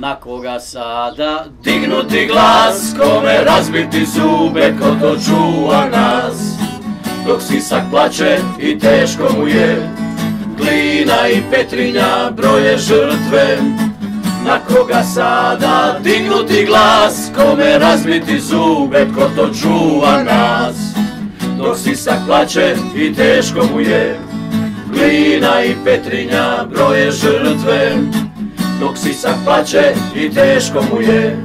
Na koga sada dignuti glas, kome razbiti zube, ko to čuva nas. Dok Sisak plače i teško mu je, Glina i Petrinja broje žrtve. Na koga sada dignuti glas, kome razbiti zube, ko to čuva nas. Dok Sisak plače i teško mu je, Glina i Petrinja broje žrtve. Dok Sisak plače i teško mu je,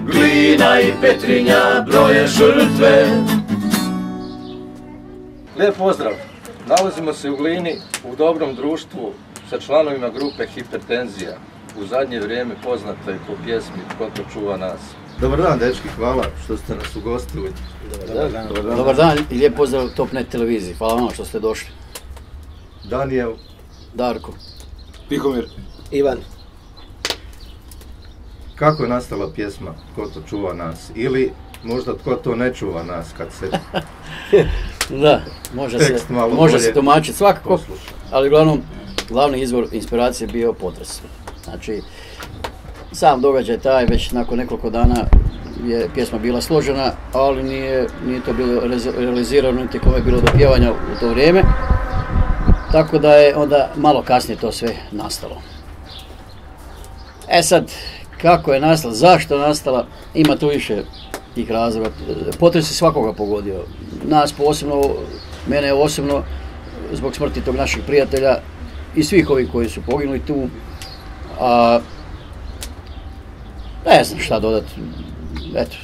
Glina i Petrinja broje žrtve. Lijep pozdrav! Nalazimo se u Glini u dobrom društvu sa članovima grupe Hipertenzija. U zadnje vrijeme poznata je po pjesmi Ko to čuva nas. Dobar dan, dečki, hvala što ste nas ugostili. Dobar dan i lijep pozdrav Top.net televiziji. Hvala vam što ste došli. Danijel. Darko. Tihomir. Ivan. Kako je nastala pjesma Ko to čuva nas? Ili možda Tko to ne čuva nas kad se Da, može se tumačiti svakako, posluša? ali uglavnom glavni izvor inspiracije je bio potres. Znači, sam događaj taj, već nakon nekoliko dana je pjesma bila složena, ali nije to bilo realizirano, niti kome je bilo do pjevanja u to vrijeme. Tako da je onda malo kasnije to sve nastalo. E sad, kako je nastala, zašto je nastala, ima tu više tih razloga. Potres je svakoga pogodio. Nas posebno, mene osobno, zbog smrti tog našeg prijatelja i svih ovih koji su poginuli tu. Ne znam šta dodati. Eto,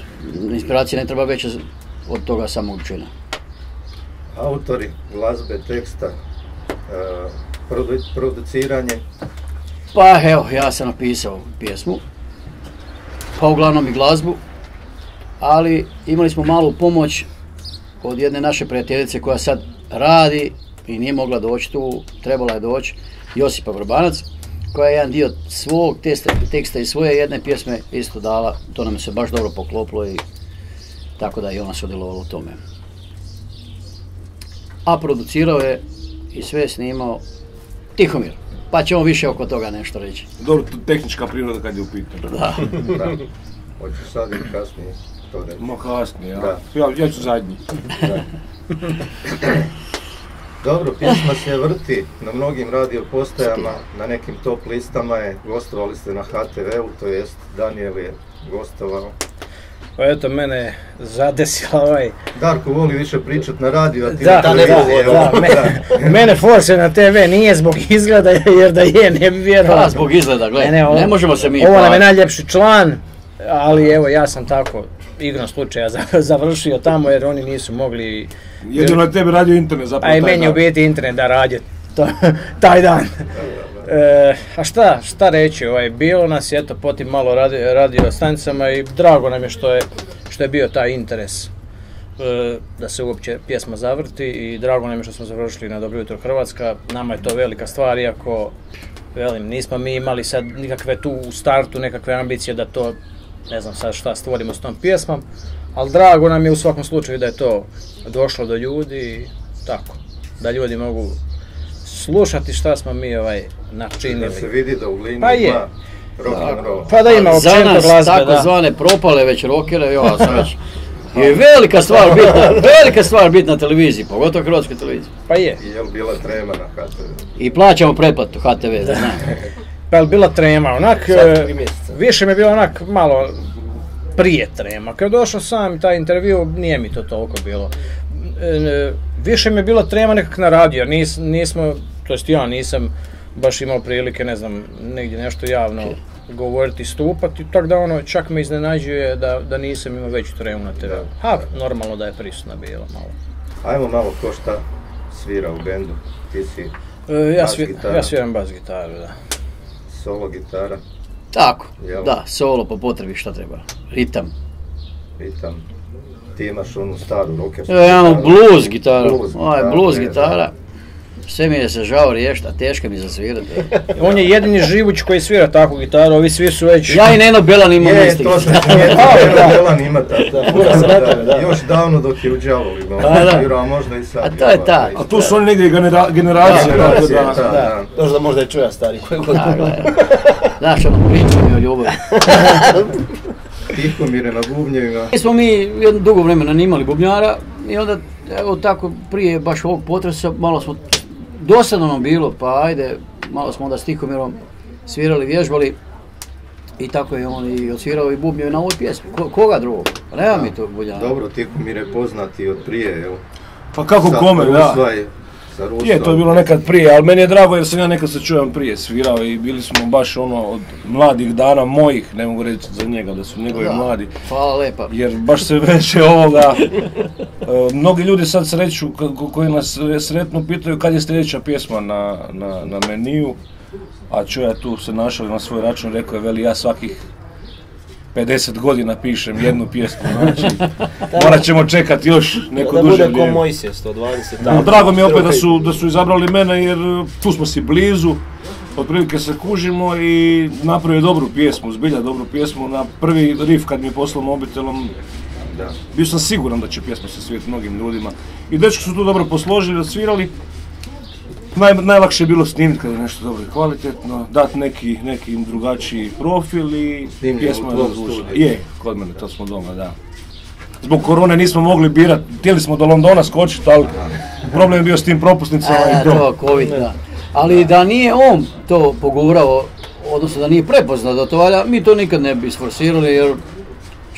inspiracija ne treba veća od toga samog čina. Autori, glazbe, teksta, produciranje. Pa evo, ja sam napisao pjesmu, pa uglavnom i glazbu, ali imali smo malu pomoć od jedne naše prijateljice koja sad radi i nije mogla doći tu, trebala je doći, Josipa Vrbanac, koja je jedan dio svog teksta i svoje jedne pjesme isto dala, to nam se baš dobro poklopilo i tako da i ona sudjelovala u tome. A producirao je i sve je snimao Tihomir, pa ćemo više oko toga nešto reći. Dobro, tehnička priroda kad je u pitanju. Da. Hoćeš sad ili kasnije to reći? Ma kasnije, Da. Ja ću zadnji. Da. Dobro, pjesma se vrti na mnogim radio postajama, na nekim top listama je, gostovali ste na HTV-u, to jest Danijel je gostovao. Pa eto, mene zadesila Darko voli više pričat na radio, a ti Da, na televiziji. mene forse na TV nije zbog izgleda, jer da je, ne bi vjerovao. Da, zbog izgleda, gledaj, ne možemo se mi... Ovo nam je najljepši član, ali evo, ja sam tako igrom slučaja završio tamo jer oni nisu mogli... Jedino na tebi radio internet zapravo taj dan. A i meni u biti internet da radio taj dan. A šta reći, bilo nas je eto po tim malo radio stanicama i drago nam je što je bio taj interes da se uopće pjesma zavrti i drago nam je što smo završili na Dobro jutro Hrvatska. Nama je to velika stvar, iako velim, nismo mi imali sad nikakve tu u startu nekakve ambicije da to, ne znam sad šta stvorimo s tom pjesmom, ali drago nam je u svakom slučaju da je to došlo do ljudi i tako, da ljudi mogu slušati šta smo mi načinili. Da se vidi da u Glini ima rock'n'roll. Pa da ima općenito glazbe, da. Za nas takozvane propale već rockere, ja sam već... Je velika stvar biti na televiziji, pogotovo Hrvatskoj televiziji. Pa je. I je li bila trema na HTV? I plaćamo pretplatu HTV, da znam. Pa je bila trema, onak, više mi je bilo onak malo prije trema. Kad je došao sam taj intervju, nije mi to toliko bilo. Više mi je bilo trema nekak na radio, nismo, to jest ja nisam baš imao prilike, ne znam, negdje nešto javno govoriti, stupati, tako da čak me iznenađuje da nisam imao veću tremu na TV. Ha, normalno da je prisutna bila malo. Ajmo malo ko šta svira u bendu, ti si ja sviram bas gitaru, da. Solo gitara. Tako, da, solo po potrebi šta treba, ritam. Ti imaš onu staru rockersku gitaru. Ja imam blues gitaru, blues gitara. Sve mi je se žao riješiti, a teško mi zasvirati. On je jedini živuć koji svira takvu gitaru, ovi svi su već... Ja i Neno Belan imam isti gitaru. Belan ima tako. Još davno dok je u Đavovi, a možda i sad. A to je ta. A tu su oni negdje generacije. Možda i čuja stari koji god. Znaš, pričaju o ljubavi. Tihomire na bubnjevima. Mi smo jedno dugo vremena nimali bubnjara i onda, evo tako, prije baš ovog potresa, malo smo, dosadno nam bilo, pa ajde, malo smo onda s Tihomirom svirali, vježbali i tako je on i odsvirao i bubnjeve na ovoj pjesmi. Koga drugog? Pa nema mi to bubnjara. Dobro, Tihomir je poznati od prije, evo. Pa kako kome, da. Je, to je bilo nekad prije, ali meni je drago jer sam ja nekad se čujem prije svirao i bili smo baš ono od mladih dana mojih, ne mogu reći za njega da su njegovi mladi. Hvala lepa. Jer baš se veće ovoga, mnogi ljudi sad sreću koji nas sretno pitaju kad je sljedeća pjesma na meniju, a čuja tu se našao na svoj račun, rekao je, veli, ja svakih 50 godina pišem jednu pjesmu, znači morat ćemo čekati još neko duže vrijeme. Da bude ko Mojsije, 120. Drago mi je opet da su izabrali mene jer tu smo si blizu, otprilike se kužimo i napravio dobru pjesmu, zbilja dobru pjesmu. Na prvi riff kad mi je poslao mobitelom, bio sam siguran da će pjesma se svijet mnogim ljudima. I dečki su tu dobro posložili, odsvirali. Najlakše je bilo snimiti kad je nešto dobro i kvalitetno, dati neki drugačiji profil i pjesma je razlučila. Je, kod mene, to smo doma, da. Zbog korone nismo mogli birati, htjeli smo do Londona skočiti, ali problem je bio s tim propusnicama i to. To, COVID, da. Ali da nije on to pogurao, odnosno da nije prepoznao da to valja, mi to nikad ne bi isforsirali jer...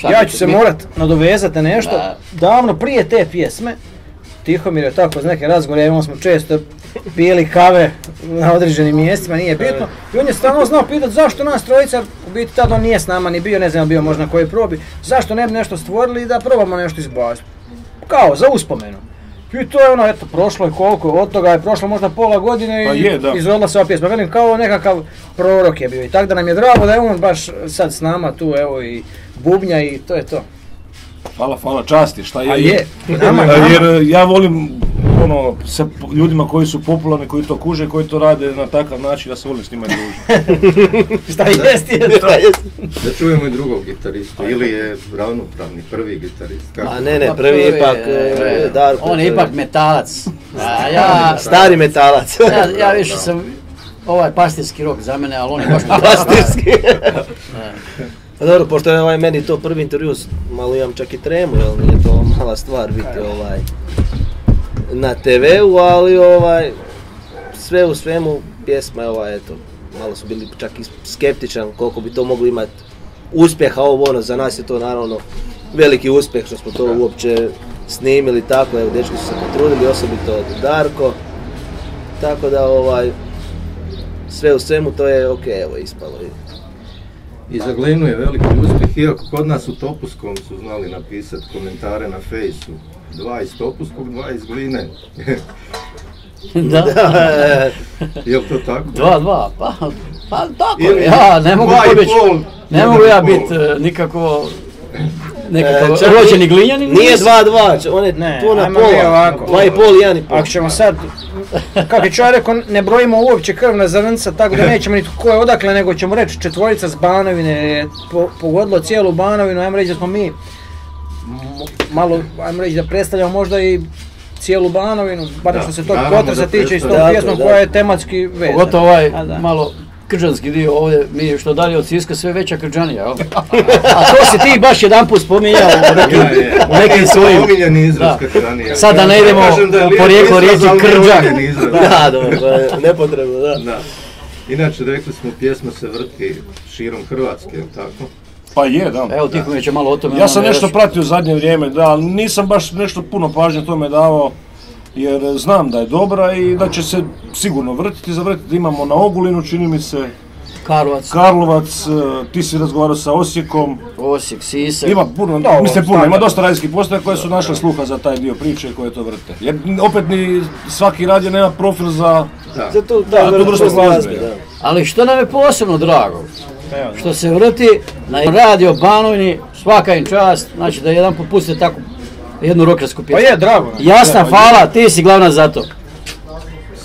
Ja ću se morat nadovezati na nešto, davno prije te pjesme, Tihomir je tako, uz neke razgovore, imali smo često pili kave na određenim mjestima, nije bitno. I on je stalno znao pitati zašto nas trojica, u biti tada on nije s nama ni bio, ne znam bio možda na kojoj probi, zašto ne bi nešto stvorili i da probamo nešto izbaciti. Kao, za uspomenu. I to je ono, eto, prošlo je koliko, od toga je prošlo možda pola godine i izrodila se ova pjesma. Velim, kao nekakav prorok je bio i tako da nam je drago da je on baš sad s nama tu, evo, i bubnja i to je to. Hvala, časti, šta je. Je. Jer ja volim ono, sa ljudima koji su popularni, koji to kuže, koji to rade na takav način, ja se volim s njima družiti. Šta jest to? Da čujemo i drugog gitaristu, ili je ravnopravni prvi gitarist? A ne, prvi je ipak Darko. On je ipak metalac. Stari metalac. Ja više sam, ovaj pastirski rok za mene, ali on je baš metalac. Pastirski. Pa dobro, pošto je meni to prvi intervju, malo imam čak i tremu, jel nije to mala stvar biti na TV-u, ali sve u svemu pjesma je eto, malo su bili čak i skeptičan koliko bi to moglo imati uspjeha za nas je to naravno veliki uspjeh što smo to uopće snimili tako, evo dečki su se potrudili, osobito Darko, tako da sve u svemu to je ok, evo ispalo. I za Glinu je veliki uspjeh, iako kod nas u Topuskom su znali napisati komentare na fejsu. 2 iz Topuskog, 2 iz Gline. Da. Je li to tako? 2, pa tako, ja ne mogu pobjeći, ne mogu ja biti nikako rođeni Glinjanin. Nije 2, on je tu na pola, 2,5, 1,5. Ako ćemo sad, kako je čovjek rekao, ne brojimo uopće krvna zrnca, tako da nećemo niti ko je odakle, nego ćemo reći četvorica s Banovine je pogodilo cijelu Banovinu, ajmo reći da smo mi malo, ajmo reći da predstavljamo možda i cijelu Banovinu, bar što se tog potresa tiče i s tom pjesmom koja je tematski vezana. Pogotovo malo krđanski dio ovdje, mi je što dalje od Siska sve veća krđanija, jel? A to si ti baš jedan put spominjao u nekim svojim... Omiljeni izraz krđanija. Sad da ne idemo po rijeku riječi krđak. Da, dobro, nepotrebno, da. Inače, rekli smo, pjesma se vrti širom Hrvatske, je li tako? Pa je, da. Evo Tihomir će malo o tome... Ja sam nešto pratio u zadnje vrijeme, da, ali nisam baš nešto puno pažnje tome davao. Jer znam da je dobra i da će se sigurno vrtiti, zavrtiti. Imamo na Ogulinu, čini mi se, Karlovac, ti si razgovarao sa Osijekom. Osijek, Sisak. Ima puno, ima dosta radijskih postaja koje su našle sluha za taj dio priče koje to vrte. Jer opet ni svaki radio nema profil za tu vrstu glazbe. Ali što nam je posebno drago, što se vrti na radio Banovini, svaka im čast, znači da jedan put puste tako jednu rokersku pjesmu. Pa je, drago. Jasna, hvala, ti si glavna za to.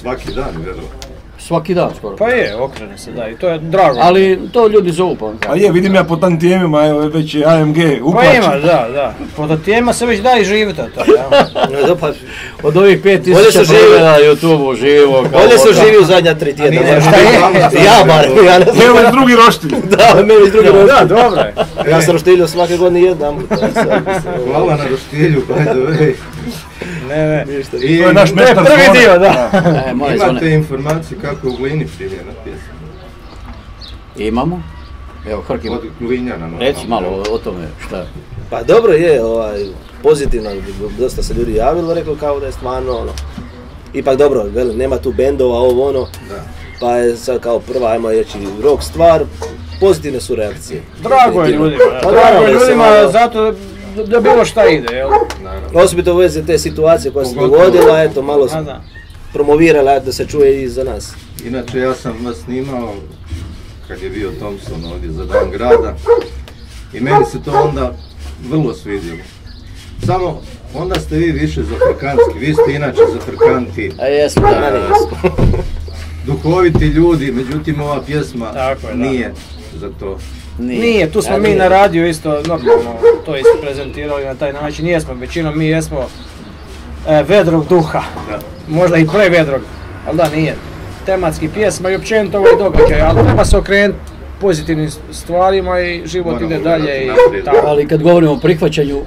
Svaki dan, vjerovatno. svaki dan skoro. Pa je, okrene se, da, i to je drago. Ali to ljudi zovu pa vam A kažem. je, vidim ja po tantijemima, evo već je AMG Pa uplaćen. ima, da. Po tantijemima se već da i živjeti od toga, ja. Pa, Od ovih 5000 Bolje su živi. pregleda na YouTube-u živo. kao bolje su ovo. živi u zadnja 3 tjedna. A nije, Šta je? Ja bar, ja ne znam. Evo je drugi roštilj. Da, meni drugi roštilj. Da, dobro je. Ja sam roštiljio svake godine jedan. Hvala na roštilju, by the way. Ne. I To je naš To je meštar prvi zvona. dio, da. Moje imate zvone. informaciju kako je u Glini primljena pjesma? Imamo. Evo, Hrk ima. Od Glinjana. Reci malo o tome šta. Pa dobro je, pozitivno, dosta se ljudi javilo, rekao kao da je stvarno ono. Ipak dobro, velim, nema tu bendova, ovo ono, Da. pa je sad kao prva, ajmo reći, rock stvar, pozitivne su reakcije. Drago je ljudima, Pa drago naravno je da se ljudima malo- zato da bilo šta ide, jel? Naravno. Osobito u vezi te situacije koja se Pogotovo- dogodila, eto, malo A da. promovirala da se čuje i za nas. Inače, ja sam vas snimao kad je bio Thompson ovdje za Dan grada i meni se to onda vrlo svidjelo. Samo onda ste vi više zafrkanski, vi ste inače zafrkanti, A jesmo, da. duhoviti ljudi, međutim ova pjesma Tako je, da. nije za to. Nije, tu smo mi na radiju isto normalno to isto prezentirali na taj način, jesmo, većinom mi jesmo vedrog duha, Da. možda i prevedrog, ali da nije. Tematski pjesma i općenito ovaj događaj, ali treba se okrenuti pozitivnim stvarima i život Moramo ide dalje i gledati naprijed. tako. Ali kad govorimo o prihvaćanju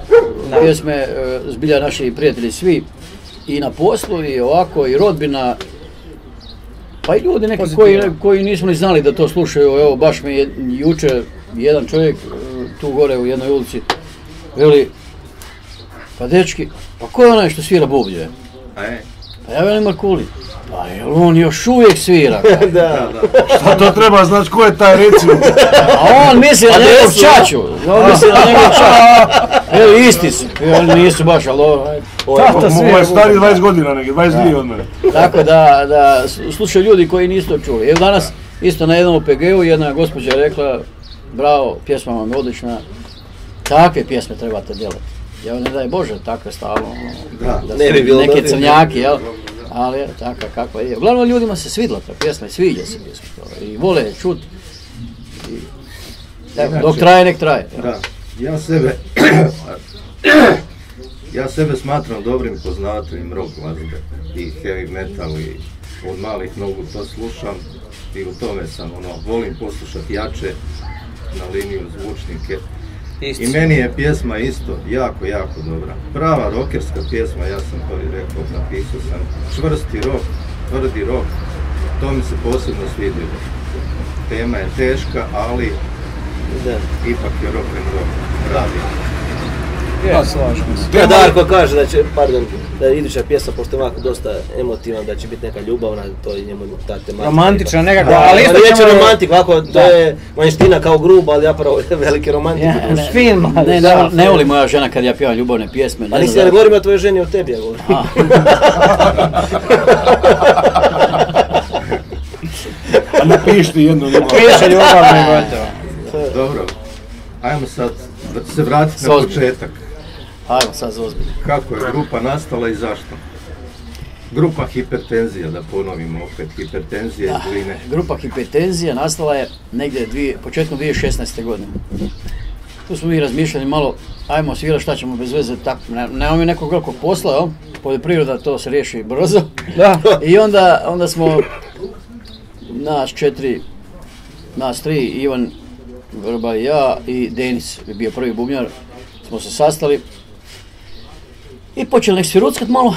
pjesme, zbilja naši prijatelji svi, i na poslu, i ovako, i rodbina, pa i ljudi neki koji nismo ni znali da to slušaju. Evo, baš mi je jučer jedan čovjek tu gore u jednoj ulici veli, pa dečki, pa ko je onaj što svira bublje? Pa ja velim Markuli, pa jel on još uvijek svira? Da. Šta to treba, znaš ko je taj recimo? A on misli na njegov čaču, on misli na njegov čaču. Evo, isti su, nisu baš, ali ovo, ajde. Tata svira Ovo je stari bublje. 20 godina, neki 22 od mene. Tako da slušaju ljudi koji nisu to čuli. Evo danas isto na jednom OPG-u jedna gospođa je rekla, bravo, pjesma vam je odlična, takve pjesme trebate djelati. Ja ne daj Bože, takve stalno, Da. da Ne su bi bilo neke dobro. crnjaki, jel? Ali je takva kakva je. Uglavnom ljudima se svidla ta pjesma i sviđa se pjesma to, i vole je čut. Dok traje, nek traje. Da, ja sebe smatram dobrim poznavateljem rock glazbe i heavy metal i od malih nogu to slušam i u tome sam volim poslušati jače na liniju zvučnike. I meni je pjesma isto jako dobra. Prava rockerska pjesma, ja sam to i rekao, napisao sam čvrsti rock, tvrdi rock, to mi se posebno svidjelo. Tema je teška, ali Da. ipak je rock and roll, pravi. Je, slažem se. Ja, Darko kaže da će, da je iduća pjesma, pošto je ovako dosta emotivan, da će biti neka ljubavna, to je njemu ta tematika. Romantična ipak. nekakva, Da, ali isto neće ćemo- romantik, ovako, to je vanjština kao gruba, ali zapravo je veliki romantik. Uz film, Ne voli moja žena kad ja pjevam ljubavne pjesme. A nisi ja ne govorim o tvojoj ženi, o tebi ja govorim. A napiši ti jednu ljubav. piše ljubavno i gotovo. Dobro, ajmo sad se vratiti na Ozbiljno. početak. Ajmo sad za ozbiljno. Kako je grupa nastala i zašto? Grupa Hipertenzija, da ponovimo opet, Hipertenzija iz Gline. Grupa Hipertenzija nastala je negdje početkom 2016. godine. Tu smo mi razmišljali malo, ajmo svirati šta ćemo bez veze, tako, nemamo mi nekog velikog posla, jel? Poljoprivreda, to se riješi brzo. Da. I onda smo nas tri, Ivan Vrba i ja i Denis je bio prvi bubnjar, smo se sastali i počeli nek sviruckat malo.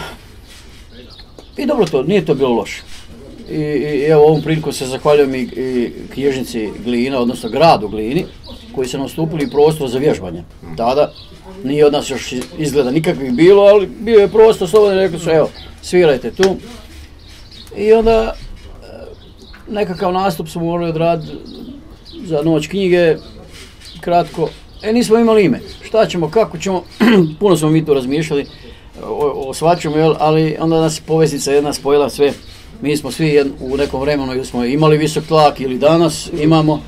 I dobro to, nije to bilo loše. I evo ovom priliku se zahvaljujem i knjižnici Glina, odnosno gradu Glini, koji su nam ustupili prostor za vježbanje. Tada nije od nas još izgleda nikakvih bilo, ali bio je prostor slobodan i rekli su evo, svirajte tu. I onda nekakav nastup smo morali odraditi za Noć knjige, kratko. Nismo imali ime, šta ćemo, kako ćemo, puno smo mi tu razmišljali o svačemu, ali onda nas poveznica jedna spojila sve. Mi smo svi u nekom vremenu ili smo imali visok tlak ili danas imamo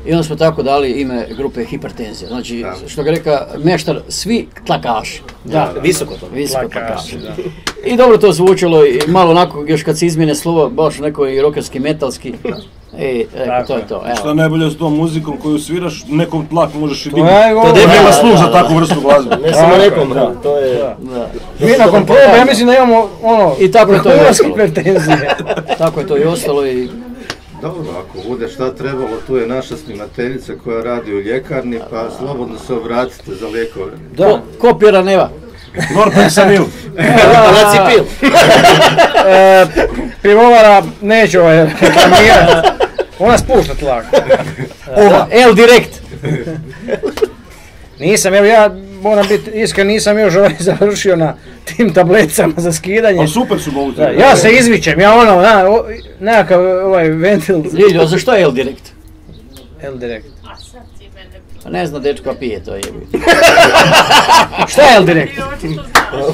i onda smo tako dali ime grupe Hipertenzija. Znači, što ga reka meštar, svi tlakaši. Da. Visoko to. Visoko Tlakaši, tlakaši. I dobro to zvučalo i malo onako još kad se izmjene slova, baš neko i rokerski, metalski. To je to. Što je najbolje s tom muzikom koju sviraš, nekom tlak možeš i To dignuti. Nema sluh za takvu vrstu glazbe. Ne samo nekom, to je... Mi nakon probe, ja mislim da imamo ono, I tako je to i hrvatske ostalo. pretenzije. Tako je to i ostalo i... Dobro, ako bude šta trebalo, tu je naša snimateljica koja radi u ljekarni, pa slobodno se obratite za lijekove. Ko pjera neva? Norpensanil. Lacipil. Pivovara neću reklamirati. Ona spušta tlak. El Direkt. Nisam, evo ja moram biti iskren, nisam još završio na tim tablecama za skidanje. Ali super su moguće. Ja se izvičem, ja ono, nekakav ventil. Ljiljo, za što je El Direkt? El Direkt. Pa ne zna dečko pije, to je. Šta je El Direkt?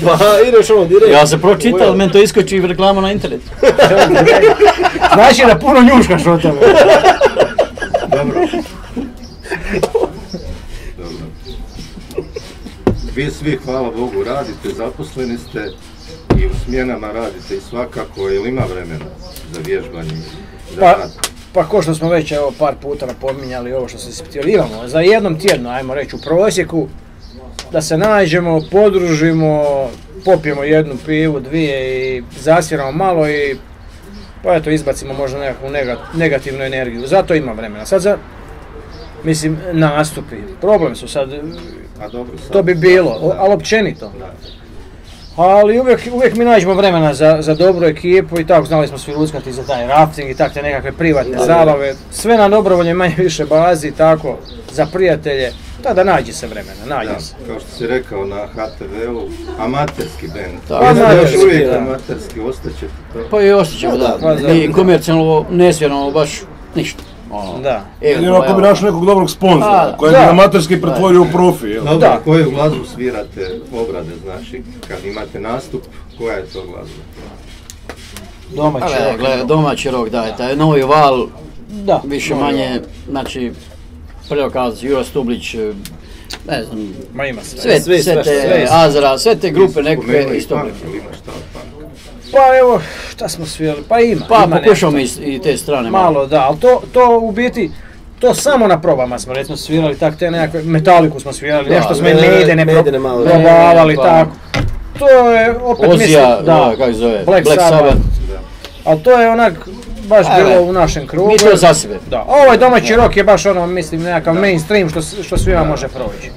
Pa ideš ono direkt. Ja se pročital, ali meni to iskoči u reklamu na internetu. Znači da puno njuškaš od tebe. Dobro. Vi svi, hvala Bogu, radite, zaposleni ste i u smjenama radite i svakako, jel ima vremena za vježbanje, za rad? Pa ko što smo već evo, par puta napominjali ovo što se ispitivamo, za jednom tjedno, ajmo reći u prosjeku, da se nađemo, podružimo, popijemo jednu pivu, dvije i zasviramo malo i pa eto izbacimo možda nekakvu negativnu energiju, zato ima vremena. Sad za, mislim, nastupi, problem su sad, to bi bilo, ali općenito. Ali uvijek mi nađemo vremena za dobru ekipu i tako znali smo svi luckati za taj rafting i takve nekakve privatne zabave. Sve na dobrovoljnoj manje više bazi, tako, za prijatelje. Da nađe se vremena, nađe se. Kao što si rekao na HTV-u, amaterski band. Amaterski, uvijek amaterski, ostaćete to. Pa i ostaćemo, da. Mi komercijalno ne svjeramo baš ništa. Da. Jedino ako bi našao nekog dobrog sponzora, kojeg bi amaterski pretvorio u profi. Dobro, koju glazbu svirate, obrade, znači, kad imate nastup, koja je to glazba? Domaći rock. Domaći rock, da, taj novi val, Da, više manje, znači, Prelokaz, Juro Stublić, ne znam, ma ima sve. sve te Azra, sve te grupe nekakve isto. Pa evo, šta smo svirali, pa ima. Pa pokušamo i te strane malo. Da, ali to u biti, to samo na probama smo recimo svirali, tak te nekakve, Metaliku smo svirali, nešto smo i Maidene probavali, tako. To je opet Ozija, kako zove, Black Sabbath. Ali to je onak, baš bilo u našem krugu. Mi to za sebe. Da, ovaj domaći rock je baš ono, mislim, nekakav mainstream što svima može proći.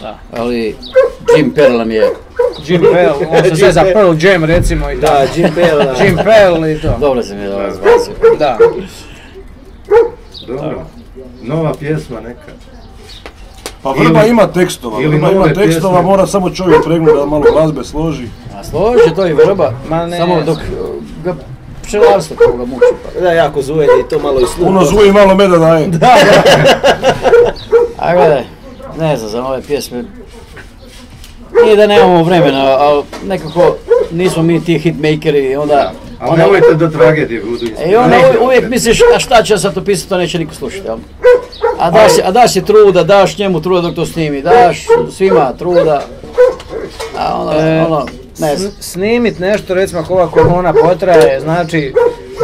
Da. Ali Jim Perl nam je... Jim Perl, on se zove za Pearl Jam recimo i tako. Da, Jim Perl, da. Jim Perl i to. Dobro se mi je da vas zbacio. Da. Dobro, nova pjesma neka. Pa Vrba ima tekstova, mora samo čovjek pregnuti da malo glazbe složi. A složi to i Vrba, samo dok ga pčelarstvo koga muči. Da, jako zujenje i to malo i sluha. Puno zuje i malo meda daje. A gledaj, ne znam, za ove pjesme, nije da nemamo vremena, ali nekako nismo mi ti hitmakeri i onda... Ali nemojte do tragedije budu isti. I onda uvijek misliš, a šta će sad to pisati, to neće niko slušati, jel? A daš je truda, daš njemu truda dok to snimi, daš svima truda, a ono, ne znam. Snimit nešto, recimo ako ova korona potraje, znači...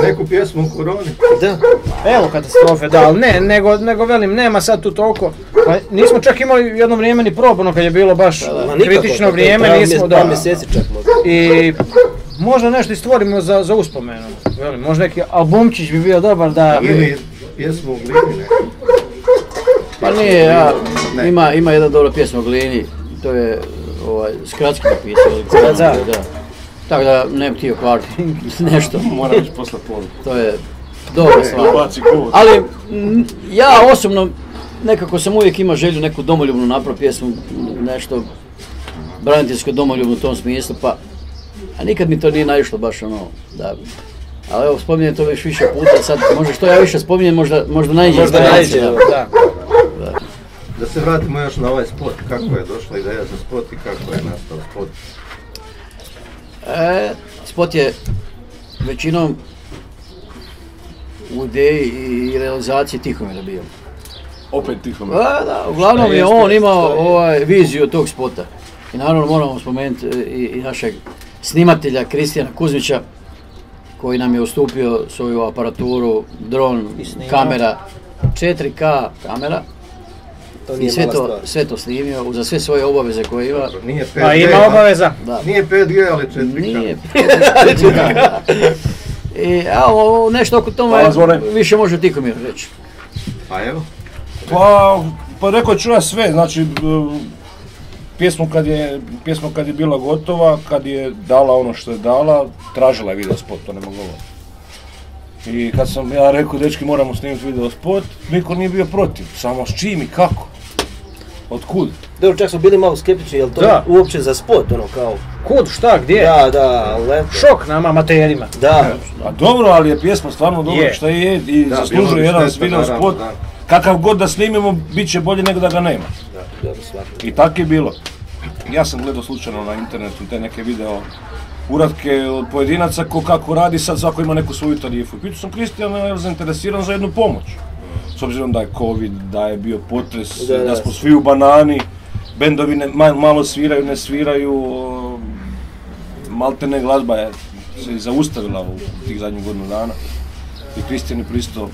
Neku pjesmu u koroni. Da. Evo katastrofe, da, ali ne, nego velim, nema sad tu toliko. Pa nismo čak imali jedno vrijeme ni probano kad je bilo baš kritično vrijeme, nismo da... mjeseci čak možda. I možda nešto stvorimo za uspomenu, velim, možda neki albumčić bi bio dobar da... Ili pjesmu u Glini, Pa nije, ima jedna dobra pjesma u Glini, to je Skratski napisao. Da. Tako da ne bi htio kvarti nešto. Moram već posle pola. To je dobra stvar. Ali ja osobno nekako sam uvijek imao želju neku domoljubnu napravu pjesmu, nešto braniteljsko domoljubno u tom smislu, pa a nikad mi to nije naišlo baš ono, da. Ali evo, spominjem to već više puta, sad možda što ja više spominjem, možda najđe. Da. Da se vratimo još na ovaj spot, kako je došla ideja za spot i kako je nastao spot? Spot je većinom u ideji i realizaciji Tihomira bio. Opet Tihomir. Da, uglavnom je on imao viziju tog spota. I naravno moramo spomenuti i našeg snimatelja Kristijana Kuzmića, koji nam je ustupio svoju aparaturu, dron, kamera, 4K kamera. I sve to snimio, za sve svoje obaveze koje ima. Nije 5G, A ima obaveza? Da. Nije 5G, ali 4K. Nije 4K. I nešto oko tome više može Tihomir reći. Pa evo. Pa rekao ću ja sve, znači pjesmu kad je bila gotova, kad je dala ono što je dala, tražila je video spot, to ne mogu govoriti. I kad sam ja rekao, dečki moramo snimiti video spot, niko nije bio protiv, samo s čim i kako, otkud. Dobro, čak smo bili malo skeptični, jel to uopće za spot, ono kao... Kud, šta, gdje? Da, lepo. Šok nama amaterima. Da. A dobro, ali je pjesma stvarno dobra, šta je i zaslužuje jedan video spot. Kakav god da snimimo, bit će bolje nego da ga nema. I tako je bilo. Ja sam gledao slučajno na internetu te neke video uratke od pojedinaca ko kako radi, sad svako ima neku svoju tarifu. Pitao sam Kristijana, je zainteresiran za jednu pomoć. S obzirom da je COVID, da je bio potres, da smo svi u banani, bendovi malo sviraju, ne sviraju, maltene glazba je se zaustavila u tih zadnjih godinu dana. I Kristijan je pristao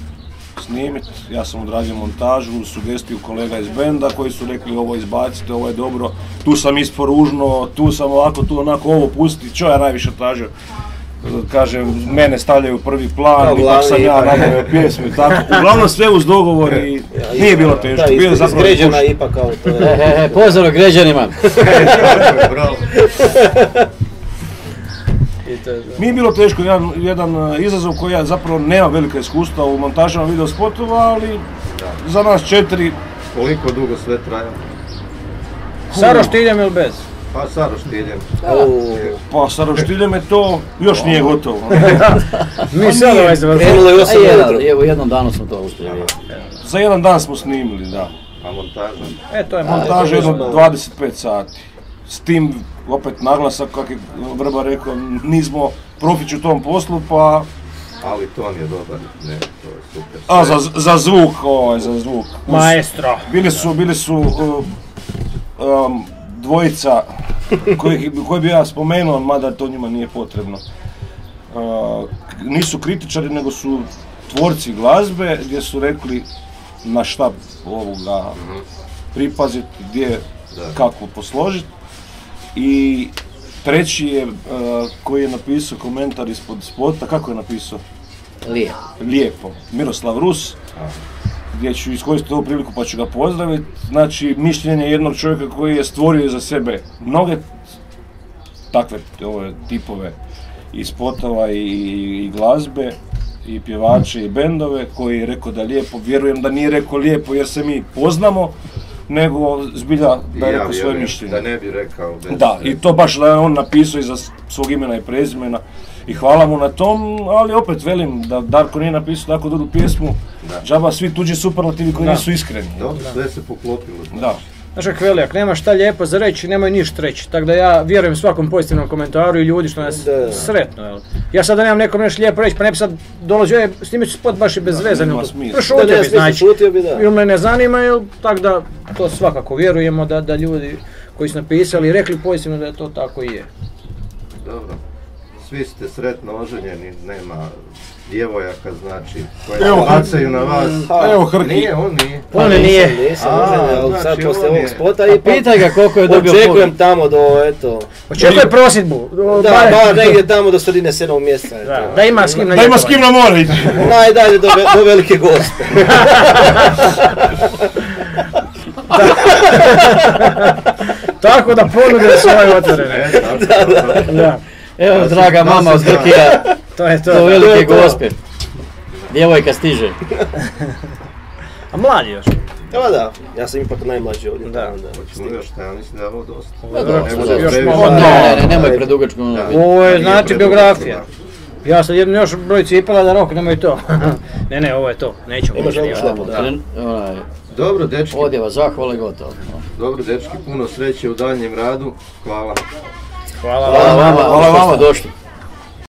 snimit, ja sam odradio montažu, sugestiju kolega iz benda koji su rekli ovo izbacite, ovo je dobro, tu sam isporužno, tu sam ovako, tu onako, ovo pusti, čo ja najviše tražio. Kažem, mene stavljaju u prvi plan, ipak sam ja napravio pjesmu i tako. Uglavnom sve uz dogovor i nije bilo teško. Da, izgređena ipak kao to je. Pozdrav Gređanima! Nije bilo teško, jedan izazov koji ja zapravo nema velika iskustva u montažama video spotova, ali za nas 4... Koliko dugo sve traja? Sa roštiljem ili bez? Pa sa roštiljem. Pa sa roštiljem je to, još nije gotovo. Mi sad ovaj završili. Krenulo je 8 ujutro. Evo, jednom danu smo to uspjeli. Za jedan dan smo snimili, da. A montaža? To je montaža jedno 25 sati. S tim, opet naglasak, kako je Vrba rekao, nismo profić u tom poslu, pa... Ali ton je dobar, ne, to je super. A, za zvuk, za zvuk. Maestro. Bili su dvojica koje bi ja spomenuo, mada to njima nije potrebno. Nisu kritičari, nego su tvorci glazbe, gdje su rekli na šta ovoga pripaziti, gdje, kako posložiti. I treći je koji je napisao komentar ispod spota, kako je napisao? Lijepo. Miroslav Rus, gdje ću iskoristiti ovu priliku pa ću ga pozdraviti. Znači, mišljenje jednog čovjeka koji je stvorio za sebe mnoge takve tipove i spotova i glazbe, i pjevače i bendove, koji je rekao da je lijepo. Vjerujem da nije rekao lijepo jer se mi poznamo, nego zbilja da je rekao svoje mišljenje. Da ne bi rekao bez... Da, i to baš da je on napisao iza svog imena i prezimena i hvala mu na tom, ali opet velim da Darko nije napisao tako dobru pjesmu, džaba svi tuđi superlativi koji nisu iskreni. Dobro, sve se poklopilo. Da. Znaš kako veli, ako nema šta lijepo za reći, nemoj ništa reći, tako da ja vjerujem svakom pozitivnom komentaru i ljudi što nas sretno, jel? Ja sad da nemam nekom nešto lijepo reći, pa ne bi sad dolazio, snimit ću spot baš i bez veze, šutio bi znači, ili me ne zanima, tako da to svakako vjerujemo da ljudi koji su napisali i rekli pozitivno da to tako i je. Dobro, svi ste sretno oženjeni, nema djevojaka, znači, koje bacaju na vas. Evo Hrki. Nije, on nije. On nije. Nisam oženjen, ali sad poslije ovog spota i pitaj ga koliko je dobio očekujem tamo do, eto... Očekujem prosjedbu. Da, bar negdje tamo do sredine 7. mjeseca. Da ima s kim na ljetovanje. Da ima s kim na more ići. Najdalje do Velike Gospe. Tako da ponude svoje otvorene. Da. Evo, draga mama od Grkija, do Velike Gospe. Djevojka stiže. A mladi još? Evo da, ja sam ipak najmlađi ovdje. Da. Hoćemo još šta, ja mislim da je ovo dosta. Nemoj predugačko. Ovo je znači biografija. Ja sad jedno još broj cipela da rok, nemoj to. Ne, ovo je to, nećemo. Dobro, dečki. Odjeva, zahvala i gotovo. Dobro, dečki, puno sreće u daljnjem radu. Hvala. Hvala vama što ste došli.